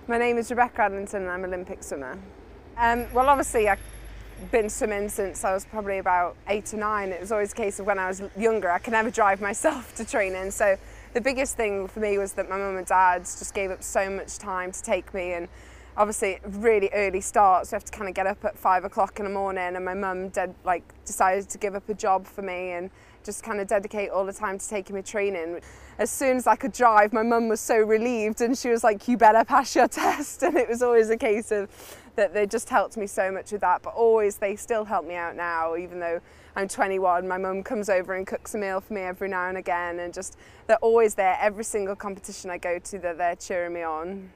My name is Rebecca Adlington and I'm an Olympic swimmer. Well, obviously I've been swimming since I was probably about 8 or 9. It was always a case of when I was younger, I could never drive myself to training. So the biggest thing for me was that my mum and dad just gave up so much time to take me, and obviously really early start, so I have to kind of get up at 5 o'clock in the morning, and my mum decided to give up a job for me and just kind of dedicate all the time to taking me training. As soon as I could drive, my mum was so relieved and she was like, you better pass your test. And it was always a case of that they just helped me so much with that, but always they still help me out now, even though I'm 21. My mum comes over and cooks a meal for me every now and again, and just they're always there. Every single competition I go to, they're there cheering me on.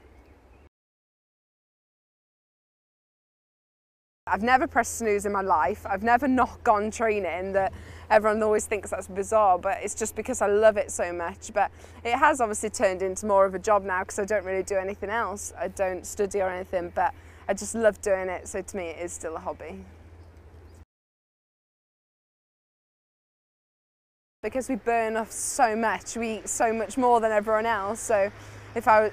I've never pressed snooze in my life. I've never not gone training. That everyone always thinks that's bizarre, but it's just because I love it so much. But it has obviously turned into more of a job now because I don't really do anything else. I don't study or anything, but I just love doing it. So to me, it is still a hobby. Because we burn off so much, we eat so much more than everyone else. So if I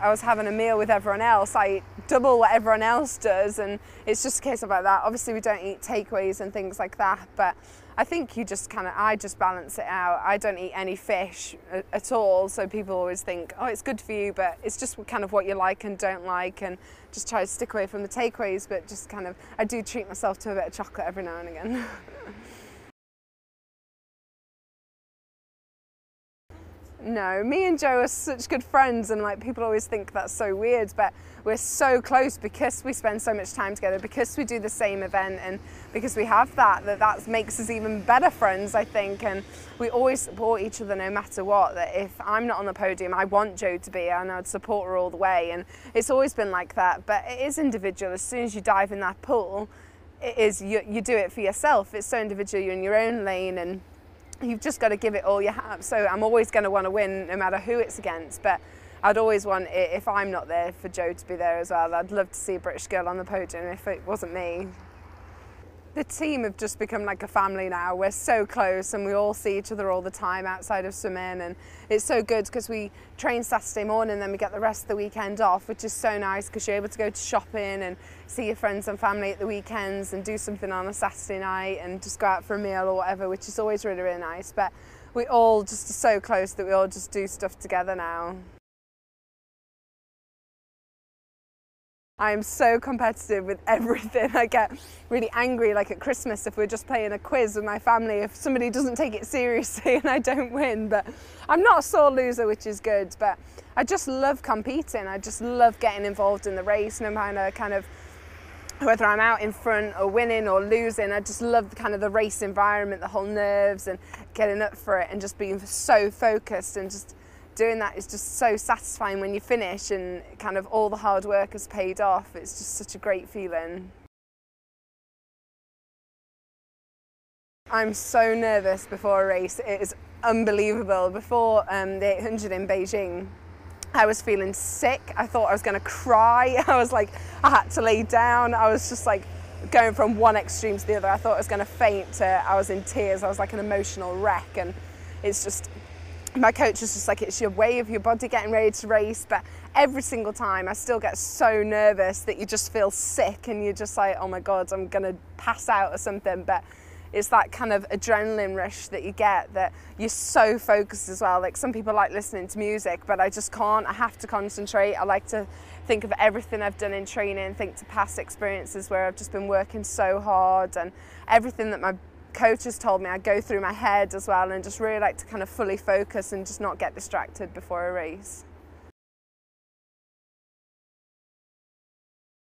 was having a meal with everyone else, I eat double what everyone else does, and it's just a case of like that. Obviously we don't eat takeaways and things like that, but I think I just balance it out. I don't eat any fish at all, so people always think, oh, it's good for you, but it's just kind of what you like and don't like, and just try to stick away from the takeaways, but just kind of, I do treat myself to a bit of chocolate every now and again. No, me and Joe are such good friends, and like people always think that's so weird, but we're so close because we spend so much time together, because we do the same event, and because we have that makes us even better friends, I think. And we always support each other no matter what. That if I'm not on the podium, I want Joe to be, and I'd support her all the way, and it's always been like that. But it is individual. As soon as you dive in that pool, it is you do it for yourself. It's so individual. You're in your own lane, and you've just got to give it all you have. So I'm always going to want to win no matter who it's against, but I'd always want it, if I'm not there, for Joe to be there as well. I'd love to see a British girl on the podium if it wasn't me. The team have just become like a family now. We're so close and we all see each other all the time outside of swimming, and it's so good because we train Saturday morning and then we get the rest of the weekend off, which is so nice because you're able to go to shopping and see your friends and family at the weekends and do something on a Saturday night and just go out for a meal or whatever, which is always really, really nice. But we all just are so close that we all just do stuff together now. I am so competitive with everything. I get really angry, like at Christmas, if we're just playing a quiz with my family, if somebody doesn't take it seriously and I don't win. But I'm not a sore loser, which is good, but I just love competing. I just love getting involved in the race, no matter kind of whether I'm out in front or winning or losing. I just love kind of the race environment, the whole nerves and getting up for it and just being so focused, and just doing that is just so satisfying when you finish and kind of all the hard work has paid off. It's just such a great feeling. I'm so nervous before a race. It is unbelievable. Before the 800 in Beijing, I was feeling sick. I thought I was going to cry. I was like, I had to lay down. I was just like going from one extreme to the other. I thought I was going to faint. I was in tears. I was like an emotional wreck, and it's just, my coach was just like, it's your way of your body getting ready to race. But every single time I still get so nervous that you just feel sick and you're just like, oh my God, I'm gonna pass out or something. But it's that kind of adrenaline rush that you get, that you're so focused as well. Like some people like listening to music, but I just can't. I have to concentrate. I like to think of everything I've done in training, think to past experiences where I've just been working so hard, and everything that my coach has told me, I go through my head as well, and just really like to kind of fully focus and just not get distracted before a race.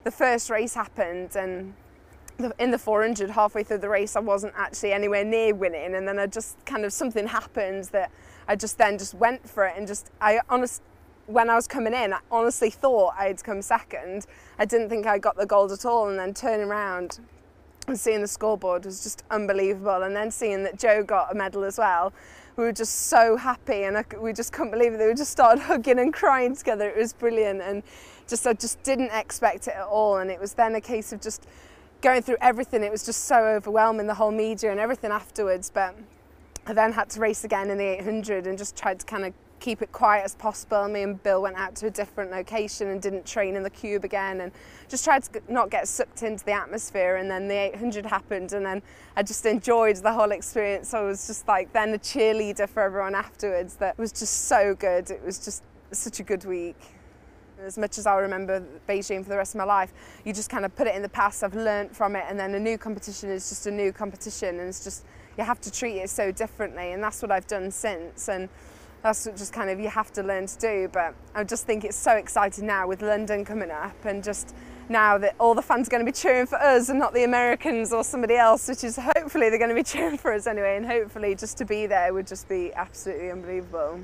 The first race happened, and in the 400, halfway through the race, I wasn't actually anywhere near winning, and then I just kind of, something happened that I just went for it, and when I was coming in, I honestly thought I'd come second. I didn't think I got the gold at all, and then turning around and seeing the scoreboard was just unbelievable, and then seeing that Joe got a medal as well, we were just so happy, and we just couldn't believe it. We just started hugging and crying together. It was brilliant, and I just didn't expect it at all, and it was then a case of just going through everything. It was just so overwhelming, the whole media and everything afterwards, but I then had to race again in the 800 and just tried to kind of keep it quiet as possible. Me and Bill went out to a different location and didn't train in the cube again, and just tried to not get sucked into the atmosphere. And then the 800 happened, and then I just enjoyed the whole experience. I was just like then a cheerleader for everyone afterwards. That was just so good. It was just such a good week. As much as I'll remember Beijing for the rest of my life, you just kind of put it in the past. I've learnt from it, and then a new competition is just a new competition, and it's just, you have to treat it so differently, and that's what I've done since, and that's what just kind of you have to learn to do. But I just think it's so exciting now with London coming up, and just now that all the fans are going to be cheering for us and not the Americans or somebody else, which is hopefully they're going to be cheering for us anyway, and hopefully just to be there would just be absolutely unbelievable.